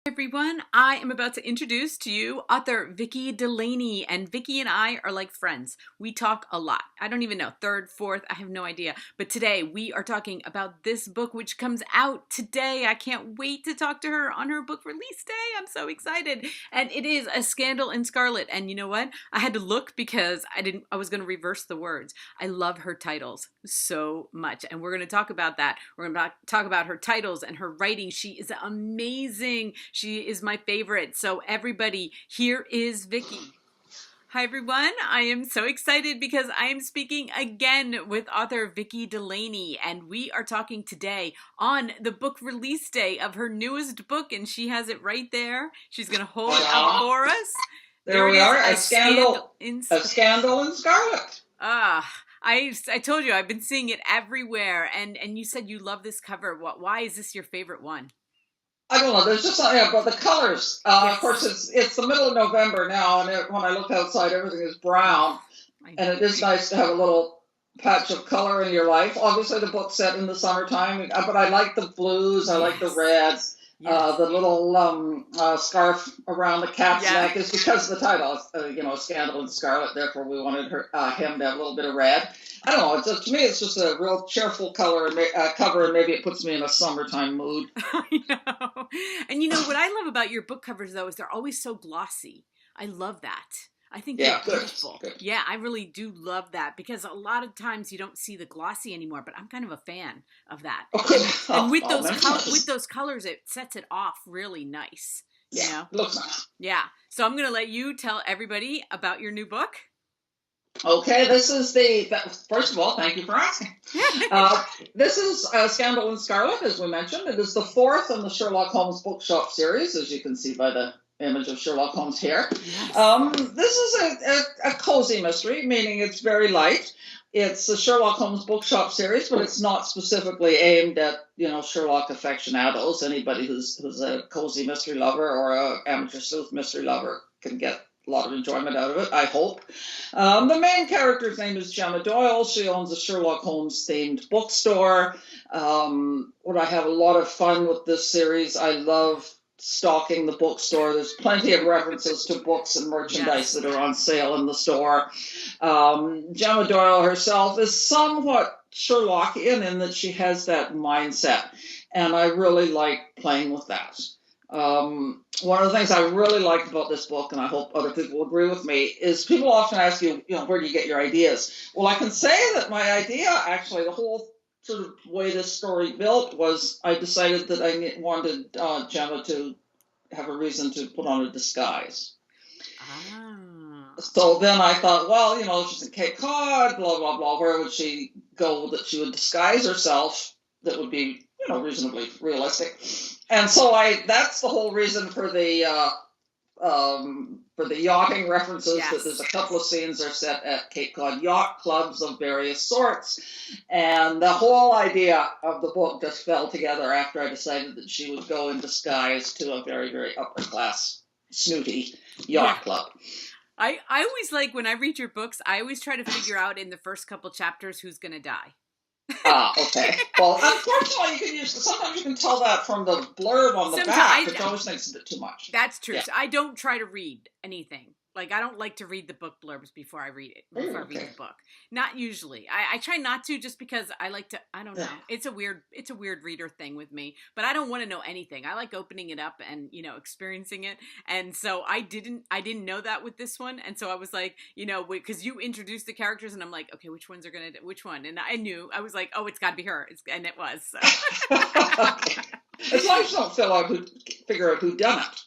Everyone, I am about to introduce to you author Vicki Delaney, and Vicki and I are like friends. We talk a lot. I don't even know, third, fourth, I have no idea. But today we are talking about this book which comes out today. I can't wait to talk to her on her book release day. I'm so excited. And it is A Scandal in Scarlet. And you know what? I had to look because I was going to reverse the words. I love her titles so much. And we're going to talk about that. We're going to talk about her titles and her writing. She is amazing. She is my favorite. So everybody, here is Vicki. Hi everyone, I am so excited because I am speaking again with author Vicki Delaney, and we are talking today on the book release day of her newest book, and she has it right there. She's going to hold it up for us. There we are, A Scandal in Scarlet. I told you I've been seeing it everywhere, and you said you love this cover. Why is this your favorite one? I don't know. There's just something about the colors. Yes. Of course, it's the middle of November now, and when I look outside, everything is brown. And it is nice to have a little patch of color in your life. Obviously, the book's set in the summertime, but I like the blues. I like the reds. Yes. The little scarf around the cat's neck is because of the title. Scandal in Scarlet. Therefore, we wanted him to have a little bit of red. I don't know. To me, it's just a real cheerful cover, and maybe it puts me in a summertime mood. I know. And you know what I love about your book covers, though, is they're always so glossy. I love that. I think they're beautiful. Good. Yeah, I really do love that because a lot of times you don't see the glossy anymore, but I'm kind of a fan of that. And with those colors, it sets it off really nice. Yeah, you know? Looks nice. Yeah. So I'm going to let you tell everybody about your new book. Okay, this is first of all, thank you for asking. This is Scandal in Scarlet, as we mentioned. It is the fourth in the Sherlock Holmes bookshop series, as you can see by the image of Sherlock Holmes here. Yes. This is a cozy mystery, meaning it's very light. It's the Sherlock Holmes bookshop series, but it's not specifically aimed at, Sherlock aficionados. Anybody who's a cozy mystery lover or an amateur sleuth mystery lover can get a lot of enjoyment out of it, I hope. The main character's name is Gemma Doyle. She owns a Sherlock Holmes themed bookstore. I have a lot of fun with this series. I love stalking the bookstore. There's plenty of references to books and merchandise that are on sale in the store. Gemma Doyle herself is somewhat Sherlockian in that she has that mindset, and I really like playing with that. One of the things I really liked about this book, and I hope other people will agree with me, is people often ask you, where do you get your ideas? Well, I can say that my idea, actually, the whole sort of way this story built was I decided that I wanted Gemma to have a reason to put on a disguise. So then I thought, well, she's in Cape Cod, blah, blah, blah. Where would she go that she would disguise herself that would be, reasonably realistic? And so that's the whole reason for the yachting references. Yes. That there's a couple of scenes that are set at Cape Cod yacht clubs of various sorts. And the whole idea of the book just fell together after I decided that she would go in disguise to a very, very upper class, snooty yacht club. I always like, when I read your books, I always try to figure out in the first couple chapters who's going to die. Okay. Well, unfortunately, sometimes you can tell that from the blurb on the back, which always makes it a bit too much. That's true. Yeah. So I don't try to read anything. Like, I don't like to read the book blurbs before I read it, I read the book. Not usually. I try not to, just because I like to, I don't know. It's a weird reader thing with me, but I don't want to know anything. I like opening it up and, experiencing it. And so I didn't know that with this one. And so I was like, because you introduced the characters and I'm like, okay, which ones are going to, which one? And I knew, I was like, oh, it's got to be her. And it was. So. As long as you don't figure out who done it.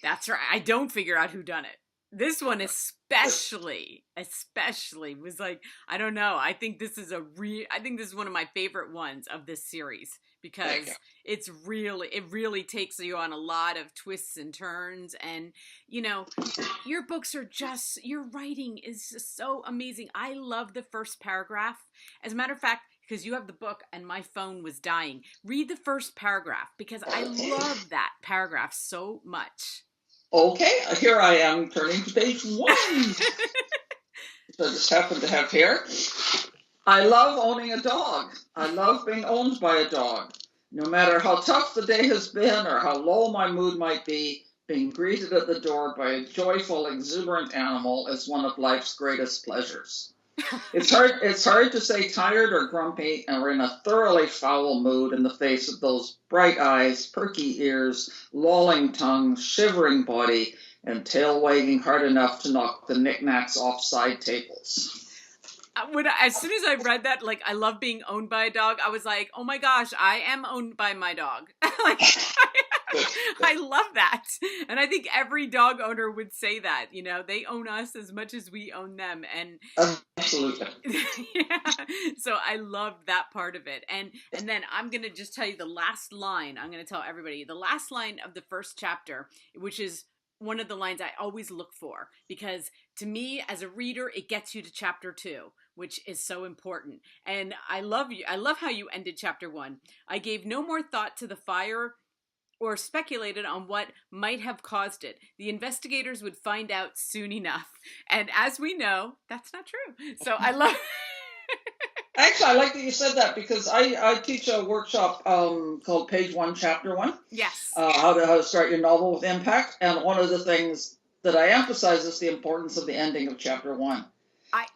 That's right. I don't figure out who done it. This one especially was like, I don't know. I think this is one of my favorite ones of this series because it really takes you on a lot of twists and turns. And, your books are your writing is just so amazing. I love the first paragraph. As a matter of fact, because you have the book and my phone was dying, read the first paragraph because I love that paragraph so much. Okay, here I am turning to page 1. So I just happen to have here. I love owning a dog. I love being owned by a dog. No matter how tough the day has been or how low my mood might be, being greeted at the door by a joyful, exuberant animal is one of life's greatest pleasures. It's hard to say tired or grumpy and we're in a thoroughly foul mood in the face of those bright eyes, perky ears, lolling tongue, shivering body, and tail wagging hard enough to knock the knickknacks off side tables. As soon as I read that, like, I love being owned by a dog, I was like, oh my gosh, I am owned by my dog. Like, I love that. And I think every dog owner would say that, you know, they own us as much as we own them. And absolutely. Yeah. So I love that part of it. And then I'm going to just tell you the last line. I'm going to tell everybody the last line of the first chapter, which is one of the lines I always look for, because to me as a reader, it gets you to chapter 2, which is so important. And I love how you ended chapter 1. I gave no more thought to the fire or speculated on what might have caused it. The investigators would find out soon enough. And as we know, that's not true. So I love Actually, I like that you said that because I teach a workshop called Page 1, Chapter 1. Yes. How to start your novel with impact. And one of the things that I emphasize is the importance of the ending of Chapter 1.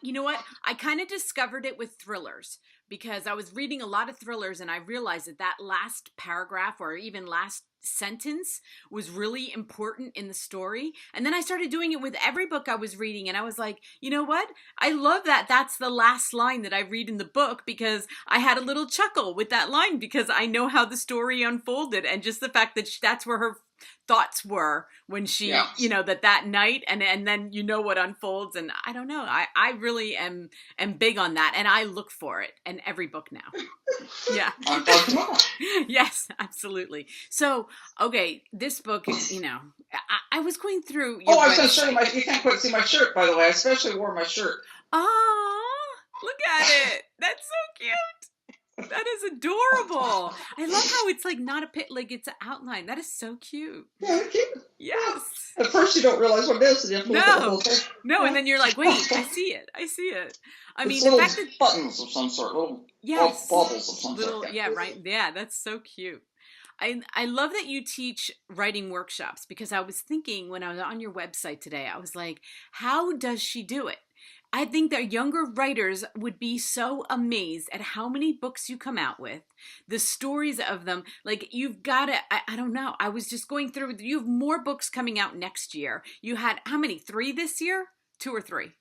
You know what? I kind of discovered it with thrillers because I was reading a lot of thrillers and I realized that last paragraph or even last sentence was really important in the story. And then I started doing it with every book I was reading and I was like, you know what? I love that that's the last line that I read in the book because I had a little chuckle with that line because I know how the story unfolded and just the fact that that's where her thoughts were when she, you know, that night and then you know what unfolds. And I don't know, I really am big on that and I look for it in every book now. Yeah. Yes, absolutely. So, okay, this book, you know, I was going through. I was going to show you you can't quite see my shirt, by the way. I especially wore my shirt. Oh, look at it. That's so cute. That is adorable. I love how it's like not a pit, like it's an outline. That is so cute. Yeah, cute. Yes. At first you don't realize what it is. And you have to look at the whole thing. No, and then you're like, wait, I see it. I mean, little the fact that buttons of some sort, little bubbles of some sort. Yeah, right. Yeah, that's so cute. I love that you teach writing workshops because I was thinking when I was on your website today, I was like, how does she do it? I think that younger writers would be so amazed at how many books you come out with, the stories of them. Like you've got to, I don't know. I was just going through, you have more books coming out next year. You had how many? 3 this year? 2 or 3?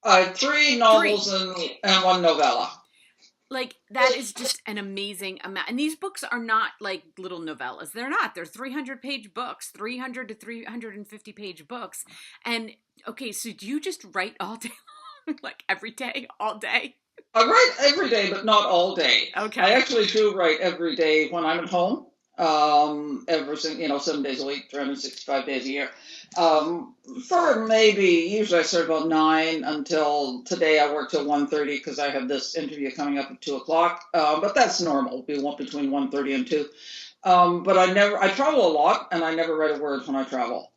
3 novels and 1 novella. Like that is just an amazing amount. And these books are not like little novellas. They're not. They're 300-page books, 300 to 350-page books. And okay, so do you just write all day long? Like every day, all day? I write every day, but not all day. Okay. I actually do write every day when I'm at home. 7 days a week, 365 days a year. For usually I start about 9 until today I work till 1:30 because I have this interview coming up at 2 o'clock. But that's normal. We want between 1:30 and 2. But I travel a lot and I never write a word when I travel.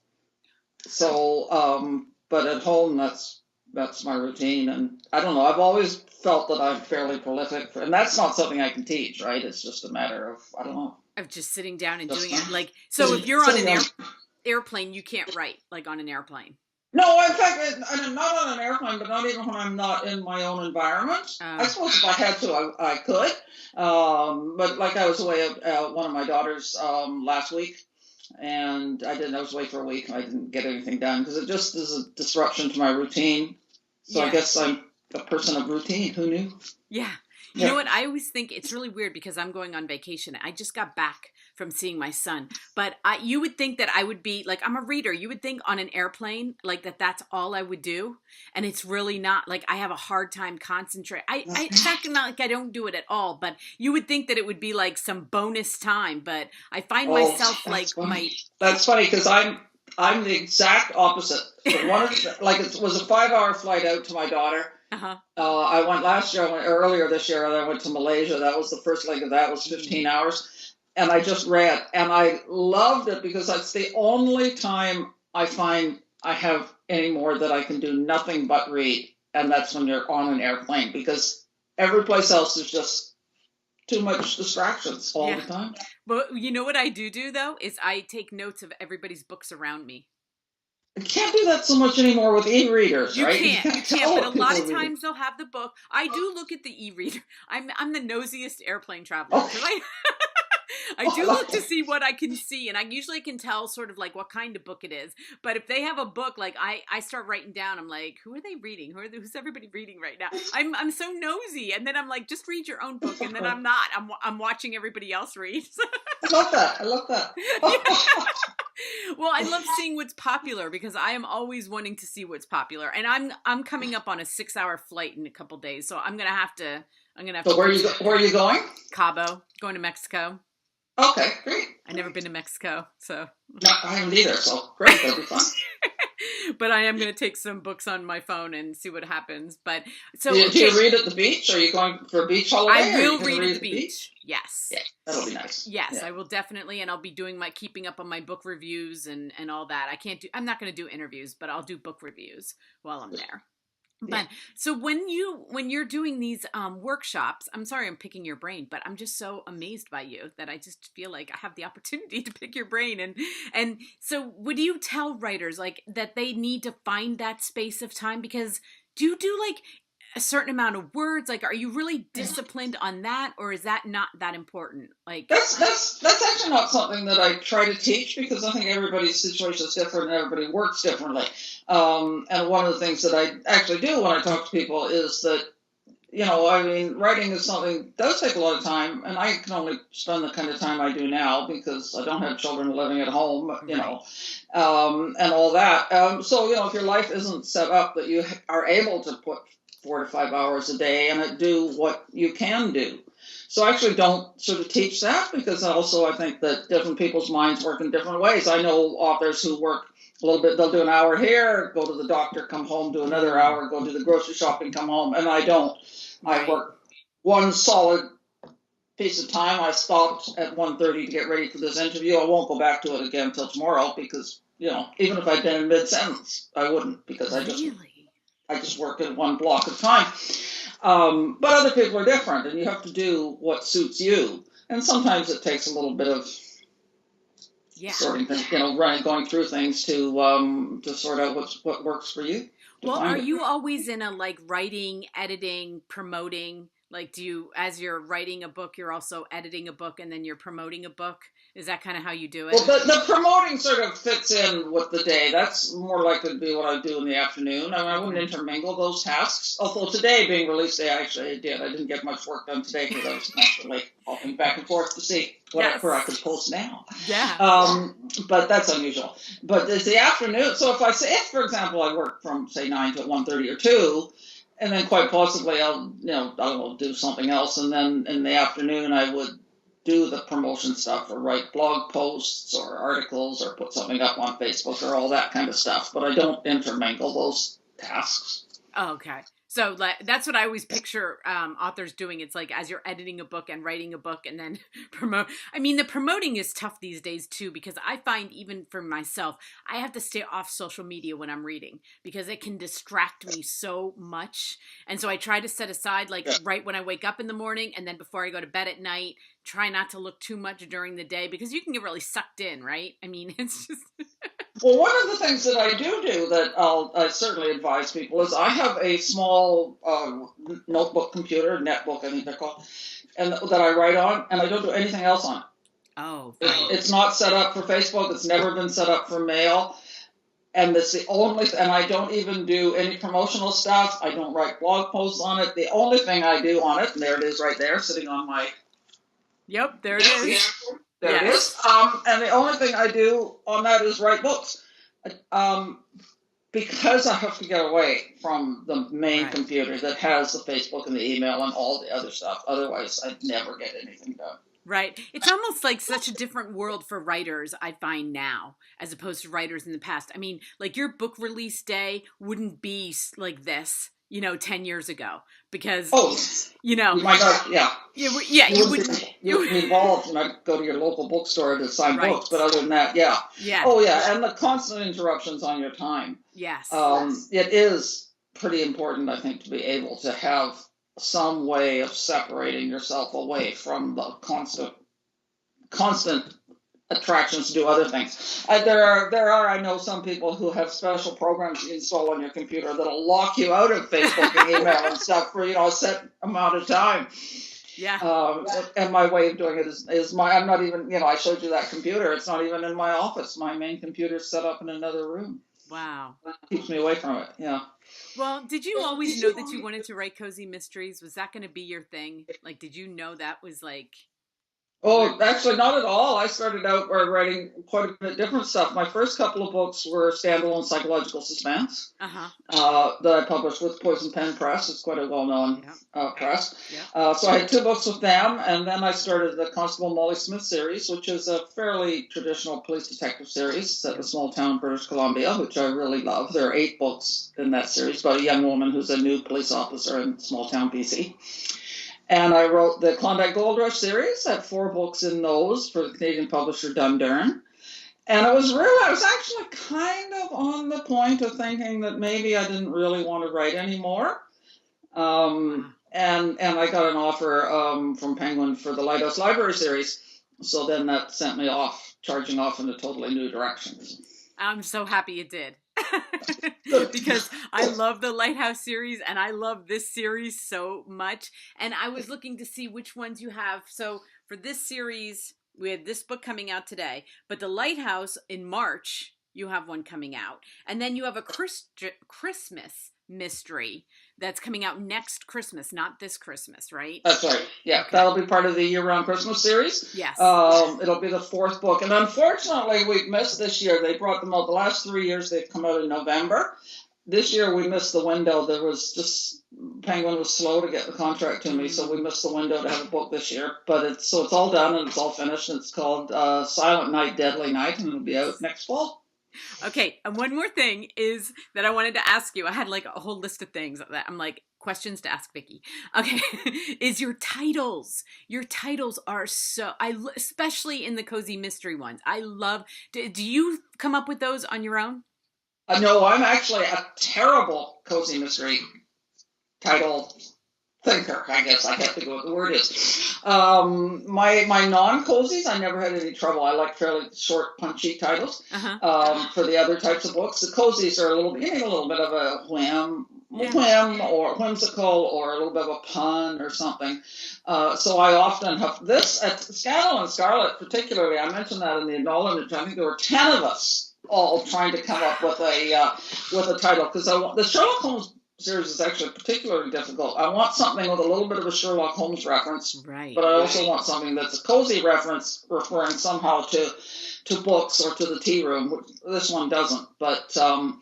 So, but at home, that's my routine. And I don't know, I've always felt that I'm fairly prolific and that's not something I can teach, right? It's just a matter of, I don't know. Of just sitting down and doing it. Like, so if you're on an airplane, you can't write like on an airplane. No, in fact, I'm not on an airplane, but not even when I'm not in my own environment. I suppose if I had to, I could. But like I was away at one of my daughters last week, and I was away for a week, and I didn't get anything done because it just is a disruption to my routine. So I guess I'm a person of routine. Who knew? Yeah. You know what? I always think it's really weird because I'm going on vacation. I just got back from seeing my son. But you would think that I would be, like, I'm a reader. You would think on an airplane, like, that's all I would do. And it's really not. Like, I have a hard time concentrating. It's not like I don't do it at all. But you would think that it would be, like, some bonus time. But I find myself, like, That's funny because I'm the exact opposite. It was a 5-hour flight out to my daughter. Uh-huh. I went earlier this year, and I went to Malaysia. That was the first leg of that. It was 15 hours. And I just read. And I loved it because that's the only time I find I have anymore that I can do nothing but read. And that's when you're on an airplane because every place else is just too much distractions all the time. But you know what I do though is I take notes of everybody's books around me. You can't do that so much anymore with e-readers, You right? can't, you can't. Tell But a what people lot are of reading. times they'll have the book. I do look at the e-reader. I'm the nosiest airplane traveler. Oh. I do look to see what I can see, and I usually can tell sort of like what kind of book it is. But if they have a book, like I start writing down. I'm like, who are they reading? Who's everybody reading right now? I'm so nosy, and then I'm like, just read your own book, and then I'm not. I'm watching everybody else read. I love that. I love that. Well, I love seeing what's popular because I am always wanting to see what's popular, and I'm coming up on a 6-hour flight in a couple days, so I'm gonna have to. So where are you going? Cabo, going to Mexico. Okay, great. I've never been to Mexico, so. No, I haven't either, so great, that'll be fun. But I am going to take some books on my phone and see what happens. But so do you read at the beach? Are you going for a beach holiday? I will read at the beach. Yes. Yeah, that'll be nice. Yes, yeah. I will definitely, and I'll be doing keeping up on my book reviews and all that. I'm not going to do interviews, but I'll do book reviews while I'm there. But so when you're doing these workshops, I'm sorry I'm picking your brain, but I'm just so amazed by you that I just feel like I have the opportunity to pick your brain. And so would you tell writers like that they need to find that space of time? Because do you do like a certain amount of words? Like, are you really disciplined on that, or is that not that important? Like that's actually not something that I try to teach because I think everybody's situation is different and everybody works differently. And one of the things that I actually do when I talk to people is that, I mean, writing is something that does take a lot of time, and I can only spend the kind of time I do now because I don't have children living at home, and all that. So, if your life isn't set up that you are able to put 4 to 5 hours a day and do what you can do. So I actually don't sort of teach that because also I think that different people's minds work in different ways. I know authors who work a little bit, they'll do an hour here, go to the doctor, come home, do another hour, go do the grocery shopping, come home, and I don't. Right. I work one solid piece of time. I stopped at 1:30 to get ready for this interview. I won't go back to it again until tomorrow because, even if I'd been in mid-sentence, I wouldn't because I just work in one block of time. But other people are different, and you have to do what suits you. And sometimes it takes a little bit of sorting, going through things to sort out what works for you. Well, are you always in a like writing, editing, promoting? Like, do you, as you're writing a book, you're also editing a book and then you're promoting a book? Is that kind of how you do it? Well, the promoting sort of fits in with the day. That's more likely to be what I do in the afternoon. I mean, I wouldn't intermingle those tasks. Although today, being release day, I did. I didn't get much work done today because I was constantly hopping back and forth to see whatever I could post now. Yeah. But that's unusual. But it's the afternoon. So if, for example, I work from, say, 9 to 1:30 or 2, and then quite possibly I'll do something else. And then in the afternoon, I would do the promotion stuff or write blog posts or articles or put something up on Facebook or all that kind of stuff. But I don't intermingle those tasks. Oh, okay. So that's what I always picture authors doing. It's like as you're editing a book and writing a book and then promote. I mean, the promoting is tough these days too, because I find even for myself, I have to stay off social media when I'm reading because it can distract me so much. And so I try to set aside right when I wake up in the morning and then before I go to bed at night, try not to look too much during the day because you can get really sucked in, right? I mean, it's just... Well, one of the things that I do that I certainly advise people is I have a small notebook computer, netbook I think they're called, and that I write on, and I don't do anything else on it. Oh. It's not set up for Facebook. It's never been set up for mail. And it's the only, and I don't even do any promotional stuff. I don't write blog posts on it. The only thing I do on it, and there it is right there, sitting on my... Yep, there it is. There it is. And the only thing I do on that is write books. Because I have to get away from the main computer that has the Facebook and the email and all the other stuff. Otherwise, I'd never get anything done. Right. It's almost like such a different world for writers, I find now, as opposed to writers in the past. I mean, like your book release day wouldn't be like this, 10 years ago. Because, you might not, you wouldn't be involved. You might go to your local bookstore to sign books, but other than that, yeah. Oh, yeah, and the constant interruptions on your time. Yes. It is pretty important, I think, to be able to have some way of separating yourself away from the constant attractions to do other things. There are I know some people who have special programs you install on your computer that'll lock you out of Facebook and email and stuff for a set amount of time. Yeah. And my way of doing it is I'm not even, I showed you that computer. It's not even in my office. My main computer's set up in another room. Wow. That keeps me away from it. Yeah. Well, did you always know that you wanted to write cozy mysteries? Was that going to be your thing? Like, did you know that was like... Oh, actually, not at all. I started out writing quite a bit different stuff. My first couple of books were standalone psychological suspense that I published with Poison Pen Press. It's quite a well-known press. Yeah. So I had 2 books with them, and then I started the Constable Molly Smith series, which is a fairly traditional police detective series set in a small town in British Columbia, which I really love. There are 8 books in that series about a young woman who's a new police officer in small town BC. And I wrote the Klondike Gold Rush series. I had 4 books in those for the Canadian publisher Dundurn. And I was actually kind of on the point of thinking that maybe I didn't really want to write anymore. And I got an offer from Penguin for the Lighthouse Library series. So then that sent me charging off in a totally new direction. I'm so happy it did. Because I love the Lighthouse series and I love this series so much. And I was looking to see which ones you have. So for this series, we had this book coming out today, but the Lighthouse in March, you have one coming out. And then you have a Christmas mystery that's coming out next Christmas, not this Christmas, right? That's right. Yeah, okay. That'll be part of the year-round Christmas series. Yes. It'll be the 4th book. And unfortunately, we've missed this year. They brought them out the last 3 years. They've come out in November. This year, we missed the window. There was just, Penguin was slow to get the contract to me, so we missed the window to have a book this year. But it's all done and it's all finished. And it's called Silent Night, Deadly Night, and it'll be out next fall. Okay, and one more thing is that I wanted to ask you. I had like a whole list of things that I'm like, questions to ask Vicki. Okay, is your titles. Your titles are so, especially in the cozy mystery ones. I love, do you come up with those on your own? No, I'm actually a terrible cozy mystery title thinker, I guess. I have to go what the word is. My non-cozies, I never had any trouble. I like fairly short, punchy titles for the other types of books. The cozies are you need a little bit of a whim or whimsical or a little bit of a pun or something. So I often have this at Scandal and Scarlet particularly. I mentioned that in the acknowledgement. I think there were 10 of us all trying to come up with a title because the Sherlock Holmes series is actually particularly difficult. I want something with a little bit of a Sherlock Holmes reference, right, but I also want something that's a cozy reference referring somehow to books or to the tea room. This one doesn't, but so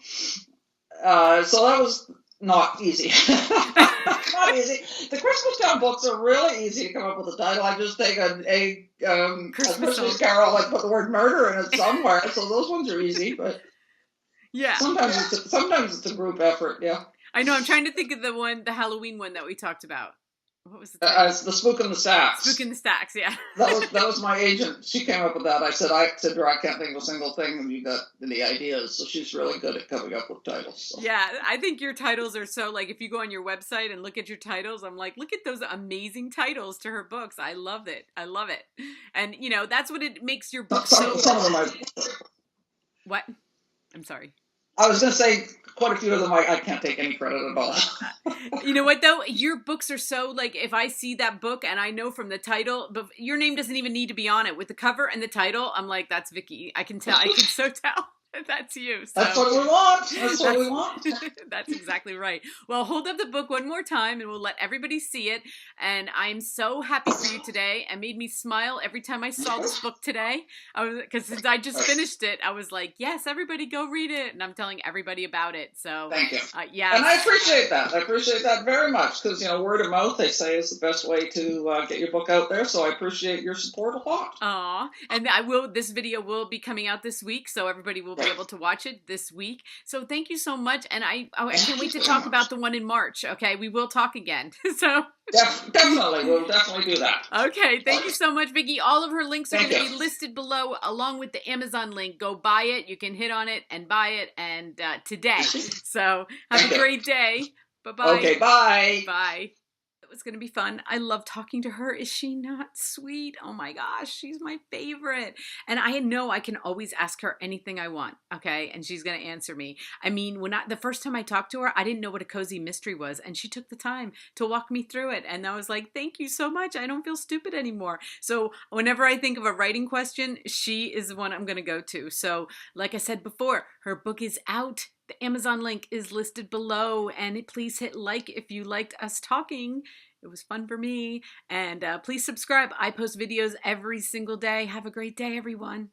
that was not easy. Not easy. The Christmas Town books are really easy to come up with a title. I just take a Christmas Carol, like put the word murder in it somewhere. So those ones are easy, but yeah, sometimes it's a group effort. Yeah. I know. I'm trying to think of the Halloween one that we talked about. What was the the Spook in the Stacks. Spook in the Stacks, yeah. that was my agent. She came up with that. I said to her, I can't think of a single thing, and you got the ideas. So she's really good at coming up with titles. So. Yeah, I think your titles are so, like, if you go on your website and look at your titles, I'm like, look at those amazing titles to her books. I love it. I love it. And, that's what it makes your book so... Some of them are... What? I'm sorry. I was going to say quite a few of them I can't take any credit at all. You know what, though? Your books are so, like, if I see that book and I know from the title, but your name doesn't even need to be on it. With the cover and the title, I'm like, that's Vicki. I can tell. I can so tell. That's you. So. That's what we want. That's what we want. That's exactly right. Well, hold up the book one more time and we'll let everybody see it. And I'm so happy for you today. It made me smile every time I saw this book today. Because since I just finished it, I was like, yes, everybody go read it. And I'm telling everybody about it. So thank you. Yeah. And I appreciate that. I appreciate that very much because, word of mouth, they say, is the best way to get your book out there. So I appreciate your support a lot. Aw. And this video will be coming out this week. So everybody will be able to watch it this week. So thank you so much. And I can't wait to talk about the one in March. Okay. We will talk again. So definitely. We'll definitely do that. Okay. Thank you so much, Vicki. All of her links are going to be listed below along with the Amazon link. Go buy it. You can hit on it and buy it and today. So have a great day. Bye-bye. Okay. Bye. Bye. was going to be fun. I love talking to her. Is she not sweet? Oh my gosh, she's my favorite. And I know I can always ask her anything I want, okay? And she's going to answer me. I mean, the first time I talked to her, I didn't know what a cozy mystery was, and she took the time to walk me through it. And I was like, thank you so much. I don't feel stupid anymore. So whenever I think of a writing question, she is the one I'm going to go to. So like I said before, her book is out. The Amazon link is listed below, and please hit like if you liked us talking. It was fun for me. And please subscribe. I post videos every single day. Have a great day, everyone.